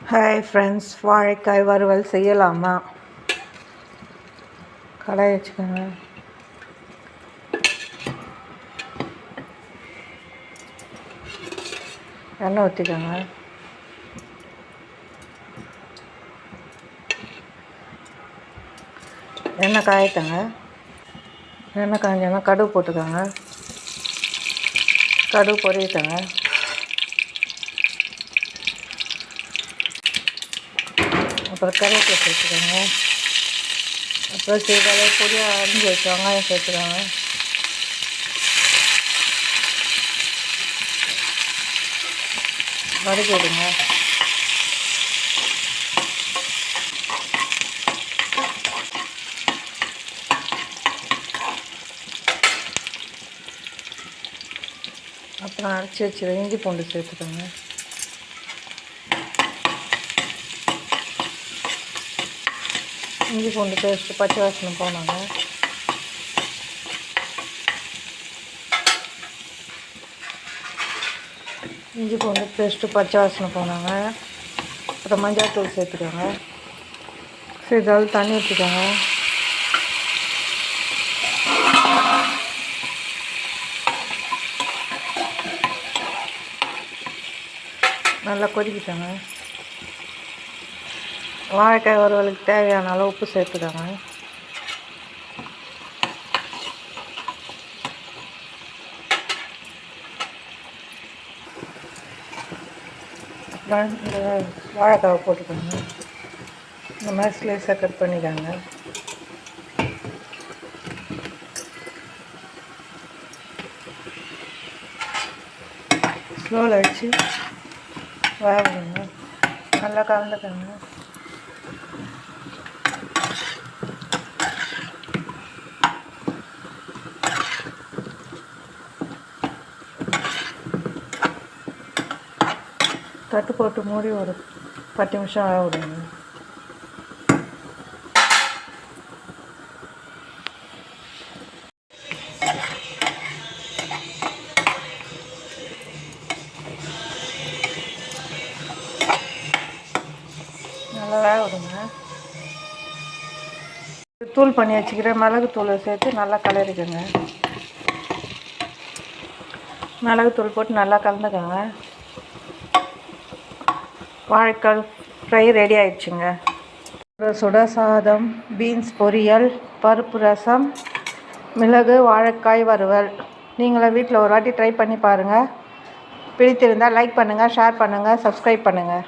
Hi friends, வாழைக்காய் வறுவல் செய்யலாமா? கடாய் வச்சுக்கோங்க. எண்ணெய் ஊற்றிக்கோங்க. எண்ணெய் காயட்டுங்க. எண்ணெய் காய்ஞ்சோன்னா கடுகு போட்டுக்கோங்க. கடுகு பொரியட்டுங்க. அப்புறம் கருவேப்பிலை சேர்த்துக்கோங்க. அப்புறம் சிறிதளவு பொடியாக அரிஞ்சு வச்சு வெங்காயம் சேர்த்துக்கோங்க. வதக்கி விடுங்க. அப்புறம் அரைச்சி வச்சு இஞ்சி பூண்டு சேர்த்துக்கோங்க. இஞ்சி பூண்டு பேஸ்ட்டு பச்சை வாசனை போனாங்க. இஞ்சி பூண்டு பேஸ்ட்டு பச்சை வாசனை போனாங்க. அப்புறம் மஞ்சள் தூள் சேர்த்துக்கோங்க. சிறிதளவு தண்ணி ஊற்றிக்கோங்க. நல்லா கொதிக்கிட்டோங்க. வாழைக்காய் வறுவலுக்கு தேவையான அளவு உப்பு சேர்த்துக்கோங்க. அப்புறம் இந்த வாழைக்காவை போட்டுக்கோங்க. இந்த மாதிரி ஸ்லைஸாக கட் பண்ணிக்கோங்க. ஸ்லோவில் வச்சு வேகணுங்க. நல்லா கலந்துக்கோங்க. தட்டு போட்டு மூடி ஒரு 10 நிமிஷம் ஆக விடுங்க. நல்லா வேக விடுங்க. தூள் பண்ணி வச்சுக்கிற மிளகு தூளை சேர்த்து நல்லா கலரிக்கோங்க. மிளகு தூள் போட்டு நல்லா கலந்துக்கோங்க. வாழைக்காய் ஃப்ரை ரெடி ஆயிடுச்சுங்க. சுட சாதம், பீன்ஸ் பொரியல், பருப்பு ரசம், மிளகு வாழைக்காய் வறுவல். நீங்களும் வீட்டில் ஒரு வாட்டி ட்ரை பண்ணி பாருங்கள். பிடித்திருந்தால் லைக் பண்ணுங்கள், ஷேர் பண்ணுங்கள், சப்ஸ்கிரைப் பண்ணுங்கள்.